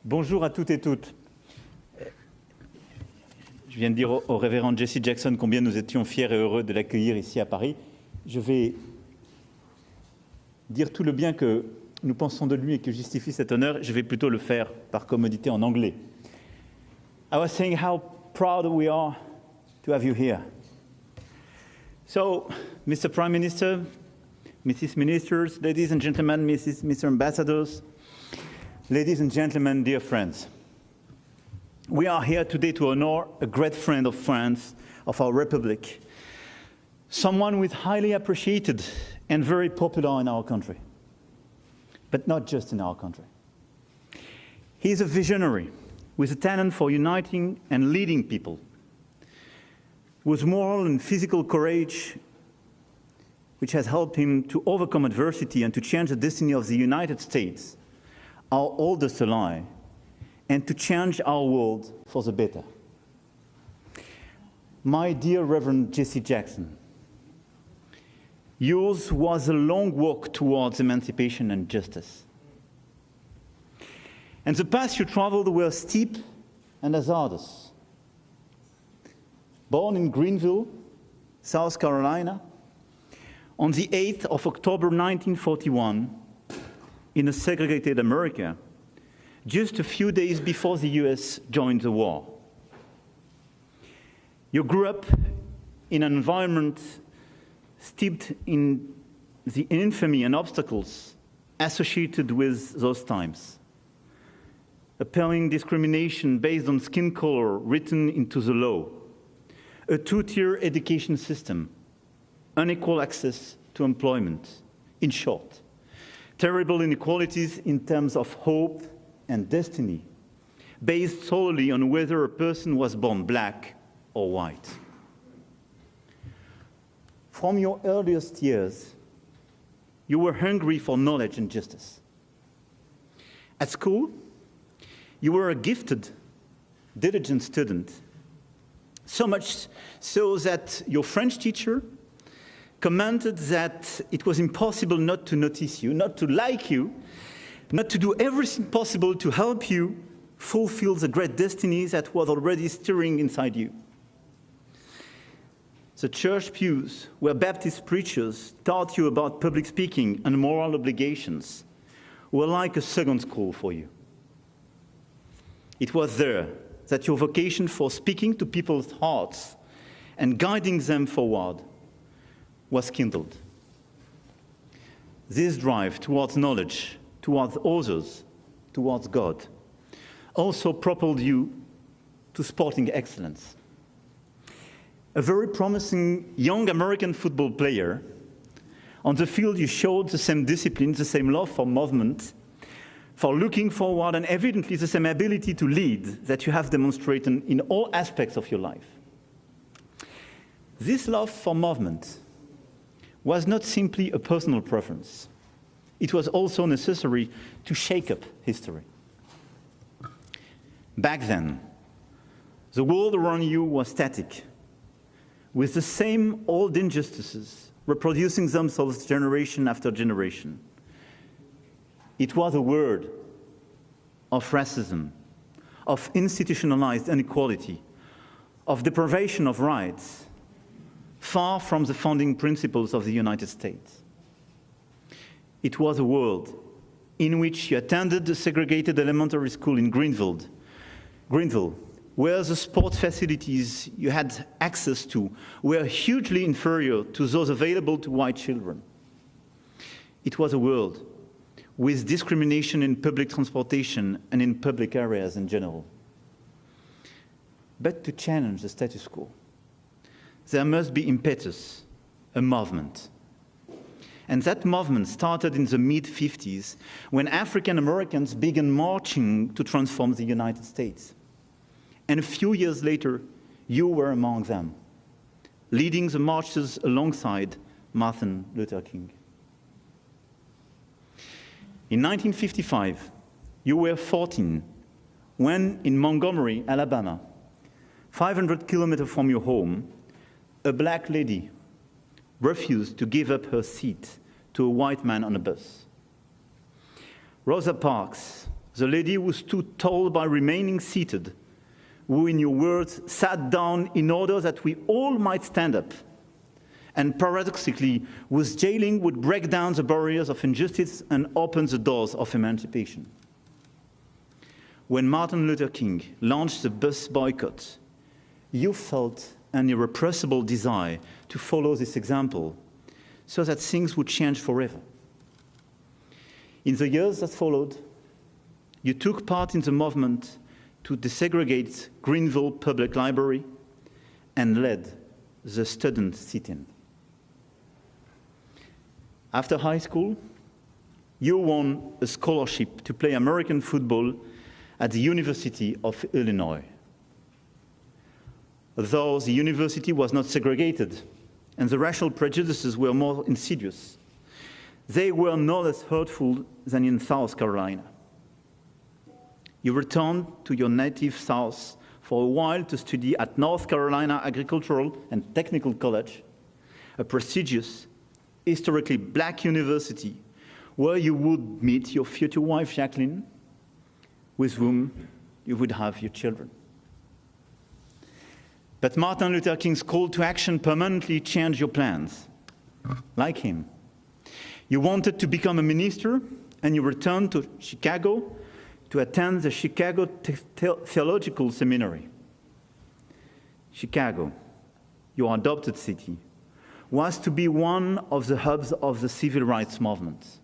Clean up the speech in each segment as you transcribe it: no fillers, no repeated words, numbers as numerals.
Bonjour à toutes et toutes. Je viens de dire au révérend Jesse Jackson combien nous étions fiers et heureux de l'accueillir ici à Paris. Je vais dire tout le bien que nous pensons de lui et que justifie cet honneur. Je vais plutôt le faire par commodité en anglais. I was saying how proud we are to have you here. So, Mr. Prime Minister, Mrs. Ministers, ladies and gentlemen, Mr. Ambassadors, ladies and gentlemen, dear friends, we are here today to honor a great friend of France, of our Republic, someone who is highly appreciated and very popular in our country, but not just in our country. He is a visionary with a talent for uniting and leading people, with moral and physical courage, which has helped him to overcome adversity and to change the destiny of the United States, our oldest ally, and to change our world for the better. My dear Reverend Jesse Jackson, yours was a long walk towards emancipation and justice. And the path you traveled were steep and hazardous. Born in Greenville, South Carolina, on the 8th of October 1941, in a segregated America, just a few days before the US joined the war. You grew up in an environment steeped in the infamy and obstacles associated with those times. Appalling discrimination based on skin color written into the law, a two-tier education system, unequal access to employment, in short, terrible inequalities in terms of hope and destiny, based solely on whether a person was born black or white. From your earliest years, you were hungry for knowledge and justice. At school, you were a gifted, diligent student, so much so that your French teacher commented that it was impossible not to notice you, not to like you, not to do everything possible to help you fulfill the great destiny that was already stirring inside you. The church pews where Baptist preachers taught you about public speaking and moral obligations were like a second school for you. It was there that your vocation for speaking to people's hearts and guiding them forward was kindled. This drive towards knowledge, towards others, towards God, also propelled you to sporting excellence. A very promising young American football player, on the field you showed the same discipline, the same love for movement, for looking forward, and evidently the same ability to lead that you have demonstrated in all aspects of your life. This love for movement was not simply a personal preference. It was also necessary to shake up history. Back then, the world around you was static, with the same old injustices reproducing themselves generation after generation. It was a world of racism, of institutionalized inequality, of deprivation of rights, far from the founding principles of the United States. It was a world in which you attended a segregated elementary school in Greenville, where the sports facilities you had access to were hugely inferior to those available to white children. It was a world with discrimination in public transportation and in public areas in general. But to challenge the status quo, there must be impetus, a movement. And that movement started in the mid-50s when African Americans began marching to transform the United States. And a few years later, you were among them, leading the marches alongside Martin Luther King. In 1955, you were 14 when, in Montgomery, Alabama, 500 kilometers from your home, a black lady refused to give up her seat to a white man on a bus. Rosa Parks, the lady who stood tall by remaining seated, who, in your words, sat down in order that we all might stand up, and paradoxically, whose jailing would break down the barriers of injustice and open the doors of emancipation. When Martin Luther King launched the bus boycott, you felt an irrepressible desire to follow this example so that things would change forever. In the years that followed, you took part in the movement to desegregate Greenville Public Library and led the student sit-in. After high school, you won a scholarship to play American football at the University of Illinois. Though the university was not segregated and the racial prejudices were more insidious, they were no less hurtful than in South Carolina. You returned to your native South for a while to study at North Carolina Agricultural and Technical College, a prestigious, historically black university where you would meet your future wife, Jacqueline, with whom you would have your children. But Martin Luther King's call to action permanently changed your plans. Like him, you wanted to become a minister, and you returned to Chicago to attend the Chicago Theological Seminary. Chicago, your adopted city, was to be one of the hubs of the civil rights movement.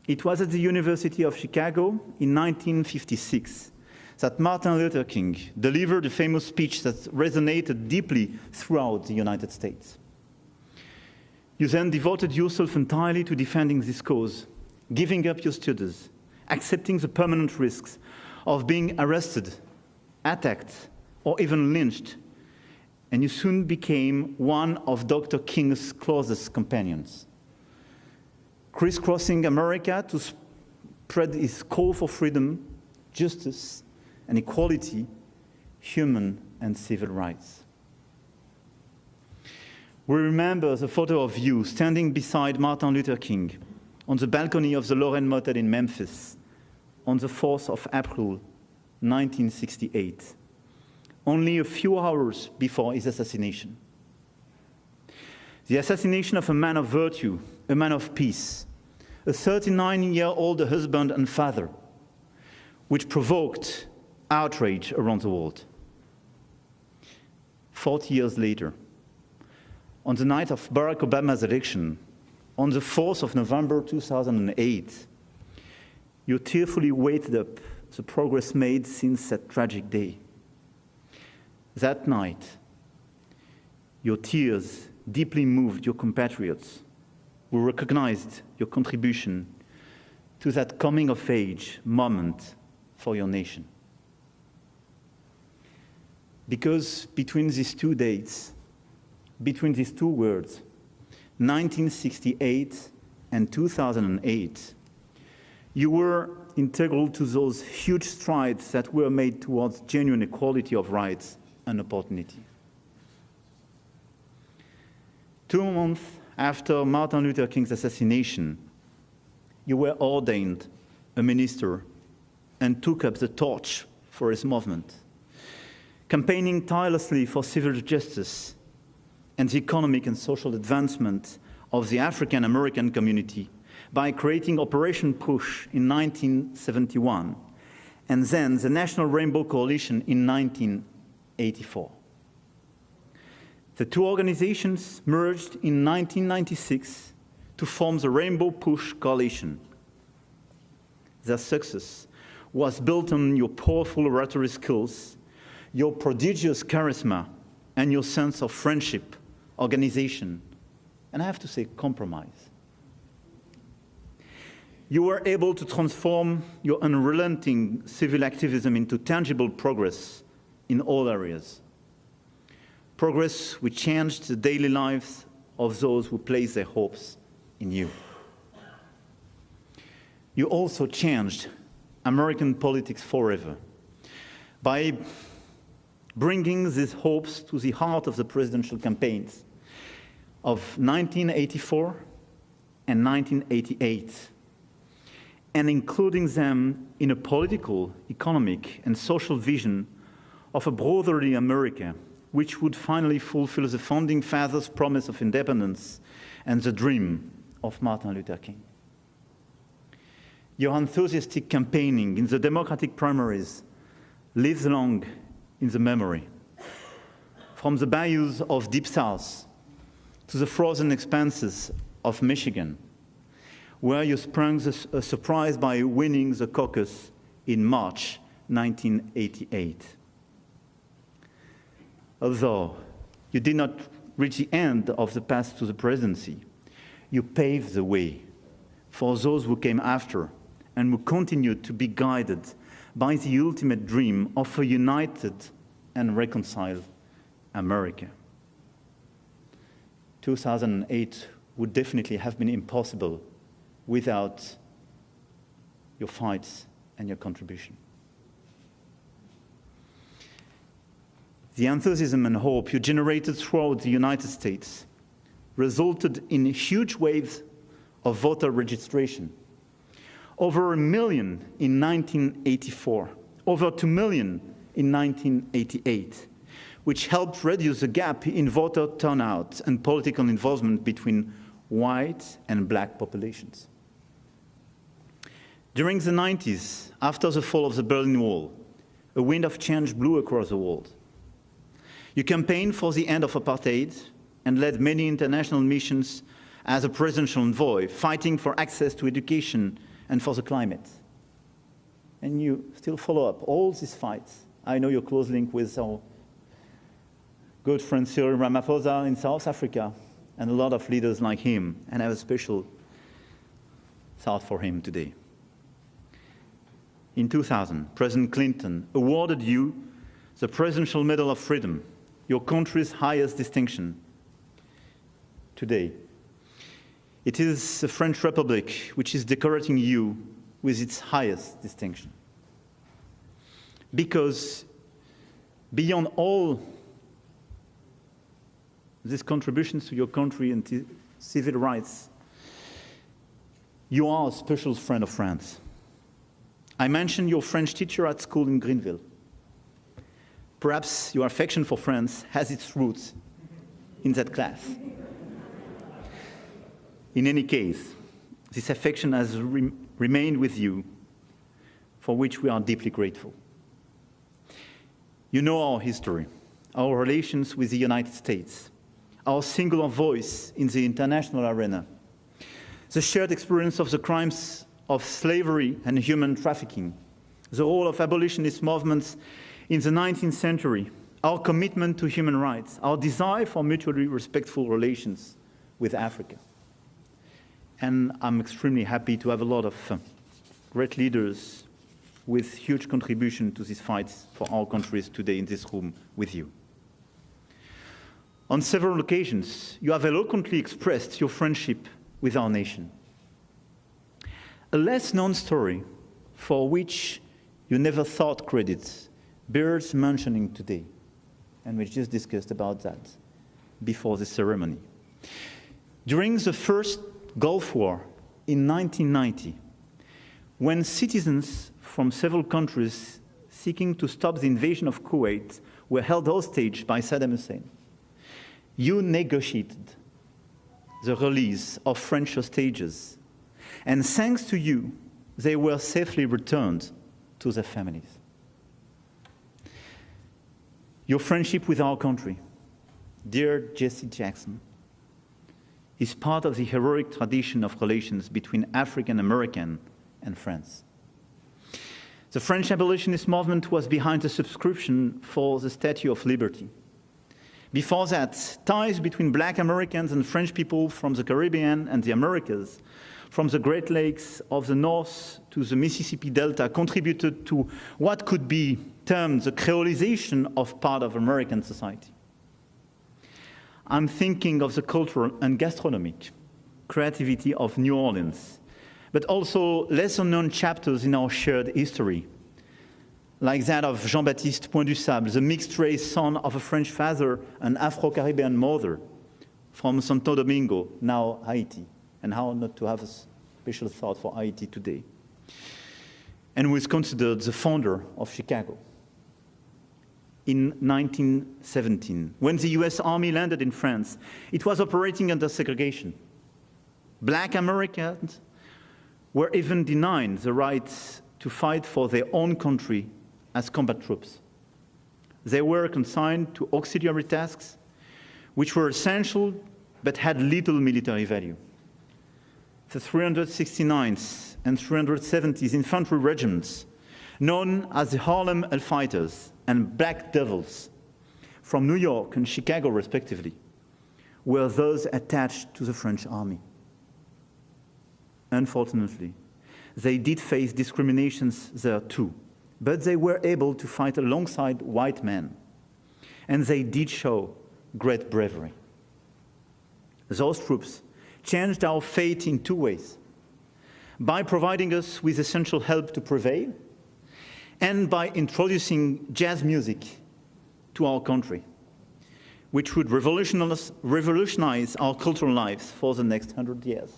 It was at the University of Chicago in 1956 that Martin Luther King delivered a famous speech that resonated deeply throughout the United States. You then devoted yourself entirely to defending this cause, giving up your studies, accepting the permanent risks of being arrested, attacked, or even lynched, and you soon became one of Dr. King's closest companions, crisscrossing America to spread his call for freedom, justice, and equality, human and civil rights. We remember the photo of you standing beside Martin Luther King on the balcony of the Roland Motel in Memphis on the 4th of April, 1968, only a few hours before his assassination. The assassination of a man of virtue, a man of peace, a 39-year-old husband and father, which provoked outrage around the world. 40 years later, on the night of Barack Obama's election, on the 4th of November 2008, you tearfully weighed up the progress made since that tragic day. That night, your tears deeply moved your compatriots who recognized your contribution to that coming-of-age moment for your nation. Because between these two dates, between these two words, 1968 and 2008, you were integral to those huge strides that were made towards genuine equality of rights and opportunity. 2 months after Martin Luther King's assassination, you were ordained a minister and took up the torch for his movement, campaigning tirelessly for civil justice and the economic and social advancement of the African American community by creating Operation Push in 1971, and then the National Rainbow Coalition in 1984. The two organizations merged in 1996 to form the Rainbow Push Coalition. Their success was built on your powerful oratory skills, your prodigious charisma, and your sense of friendship, organization, and I have to say, compromise. You were able to transform your unrelenting civil activism into tangible progress in all areas. Progress which changed the daily lives of those who place their hopes in you. You also changed American politics forever by bringing these hopes to the heart of the presidential campaigns of 1984 and 1988, and including them in a political, economic, and social vision of a brotherly America, which would finally fulfill the founding fathers' promise of independence and the dream of Martin Luther King. Your enthusiastic campaigning in the Democratic primaries lives long in the memory. From the bayous of Deep South to the frozen expanses of Michigan, where you sprung a surprise by winning the caucus in March 1988. Although you did not reach the end of the path to the presidency, you paved the way for those who came after and who continued to be guided by the ultimate dream of a united and reconciled America. 2008 would definitely have been impossible without your fights and your contribution. The enthusiasm and hope you generated throughout the United States resulted in huge waves of voter registration. Over 1 million in 1984, over 2 million in 1988, which helped reduce the gap in voter turnout and political involvement between white and black populations. During the 90s, after the fall of the Berlin Wall, a wind of change blew across the world. You campaigned for the end of apartheid and led many international missions as a presidential envoy, fighting for access to education and for the climate. And you still follow up all these fights. I know your close link with our good friend Cyril Ramaphosa in South Africa, and a lot of leaders like him, and I have a special thought for him today. In 2000, President Clinton awarded you the Presidential Medal of Freedom, your country's highest distinction. Today, it is the French Republic which is decorating you with its highest distinction. Because beyond all these contributions to your country and civil rights, you are a special friend of France. I mentioned your French teacher at school in Greenville. Perhaps your affection for France has its roots in that class. In any case, this affection has remained with you, for which we are deeply grateful. You know our history, our relations with the United States, our singular voice in the international arena, the shared experience of the crimes of slavery and human trafficking, the role of abolitionist movements in the 19th century, our commitment to human rights, our desire for mutually respectful relations with Africa. And I'm extremely happy to have a lot of great leaders with huge contribution to these fights for our countries today in this room with you. On several occasions, you have eloquently expressed your friendship with our nation. A less-known story for which you never thought credit bears mentioning today, and we just discussed about that before the ceremony. During the first Gulf War in 1990, when citizens from several countries seeking to stop the invasion of Kuwait were held hostage by Saddam Hussein, you negotiated the release of French hostages, and thanks to you, they were safely returned to their families. Your friendship with our country, dear Jesse Jackson, is part of the heroic tradition of relations between African American and France. The French abolitionist movement was behind the subscription for the Statue of Liberty. Before that, ties between Black Americans and French people from the Caribbean and the Americas, from the Great Lakes of the North to the Mississippi Delta, contributed to what could be termed the creolization of part of American society. I'm thinking of the cultural and gastronomic creativity of New Orleans, but also lesser-known chapters in our shared history, like that of Jean-Baptiste Point du Sable, the mixed-race son of a French father and Afro-Caribbean mother from Santo Domingo, now Haiti, and how not to have a special thought for Haiti today. and who is considered the founder of Chicago. In 1917, when the US Army landed in France, it was operating under segregation. Black Americans were even denied the right to fight for their own country as combat troops. They were consigned to auxiliary tasks, which were essential but had little military value. The 369th and 370th Infantry Regiments, known as the Harlem Hellfighters and Black Devils, from New York and Chicago respectively, were those attached to the French army. Unfortunately, they did face discriminations there too, but they were able to fight alongside white men, and they did show great bravery. Those troops changed our fate in two ways: by providing us with essential help to prevail, and by introducing jazz music to our country, which would revolutionize our cultural lives for the next 100 years.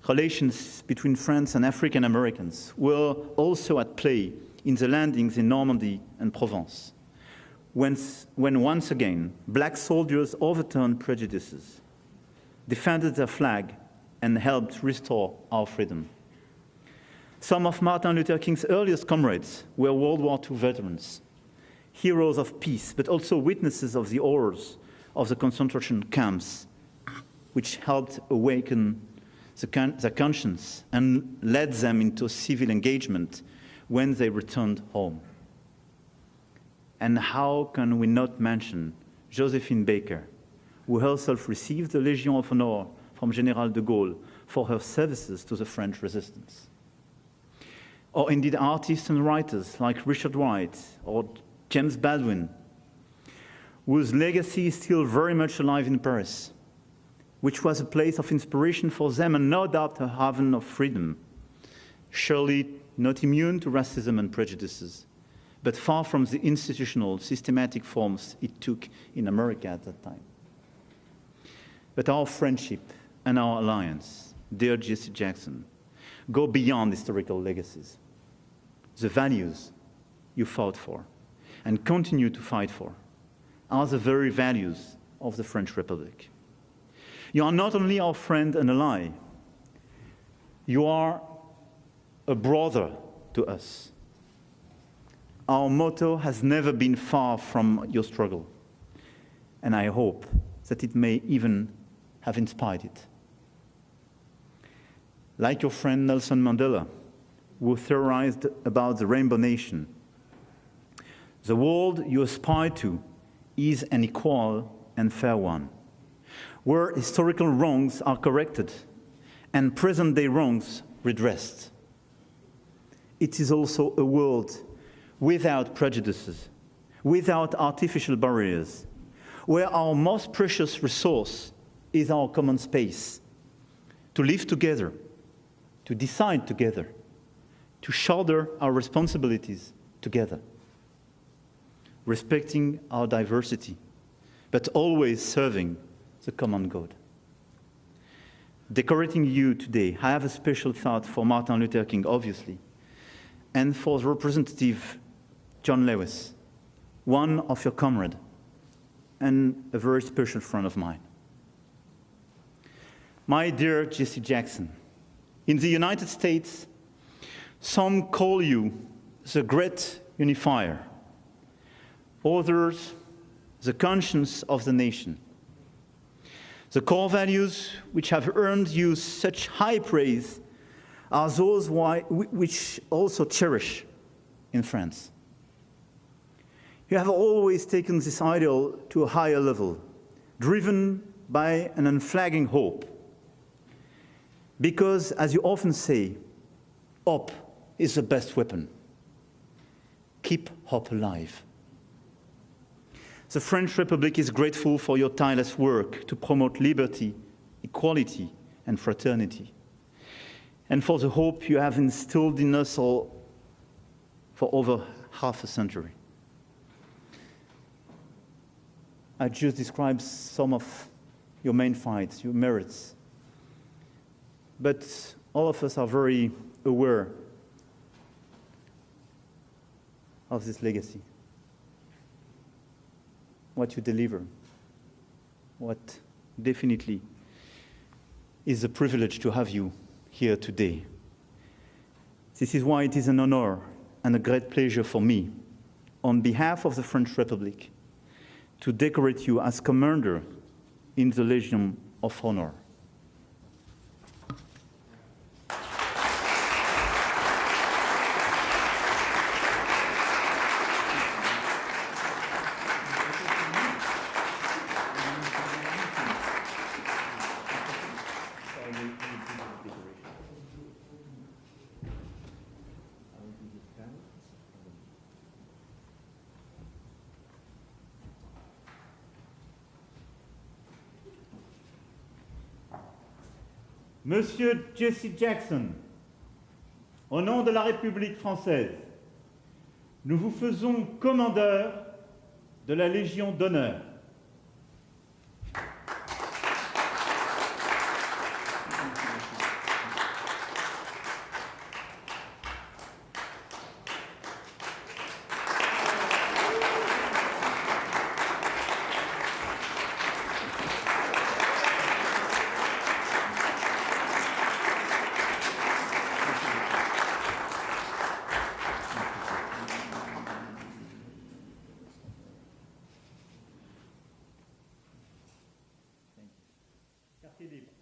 Relations between France and African Americans were also at play in the landings in Normandy and Provence, when once again black soldiers overturned prejudices, defended their flag, and helped restore our freedom. Some of Martin Luther King's earliest comrades were World War II veterans, heroes of peace, but also witnesses of the horrors of the concentration camps, which helped awaken their conscience and led them into civil engagement when they returned home. And how can we not mention Josephine Baker, who herself received the Legion of Honor from General de Gaulle for her services to the French resistance. Or indeed artists and writers like Richard Wright or James Baldwin, whose legacy is still very much alive in Paris, which was a place of inspiration for them and no doubt a haven of freedom, surely not immune to racism and prejudices, but far from the institutional, systematic forms it took in America at that time. But our friendship and our alliance, dear Jesse Jackson, go beyond historical legacies. The values you fought for and continue to fight for are the very values of the French Republic. You are not only our friend and ally, you are a brother to us. Our motto has never been far from your struggle, and I hope that it may even have inspired it. Like your friend Nelson Mandela, who theorized about the Rainbow Nation, the world you aspire to is an equal and fair one, where historical wrongs are corrected and present-day wrongs redressed. It is also a world without prejudices, without artificial barriers, where our most precious resource is our common space, to live together, to decide together, to shoulder our responsibilities together, respecting our diversity, but always serving the common good. Decorating you today, I have a special thought for Martin Luther King, obviously, and for the representative John Lewis, one of your comrades, and a very special friend of mine. My dear Jesse Jackson, in the United States, some call you the great unifier, others the conscience of the nation. The core values which have earned you such high praise are those which also cherish in France. You have always taken this ideal to a higher level, driven by an unflagging hope. Because, as you often say, hope is the best weapon. Keep hope alive. The French Republic is grateful for your tireless work to promote liberty, equality, and fraternity, and for the hope you have instilled in us all for over half a century. I just described some of your main fights, your merits. But all of us are very aware of this legacy. What you deliver, what definitely is a privilege to have you here today. This is why it is an honor and a great pleasure for me, on behalf of the French Republic, to decorate you as Commander in the Legion of Honor. Monsieur Jesse Jackson, au nom de la République française, nous vous faisons commandeur de la Légion d'honneur. Quartier libre.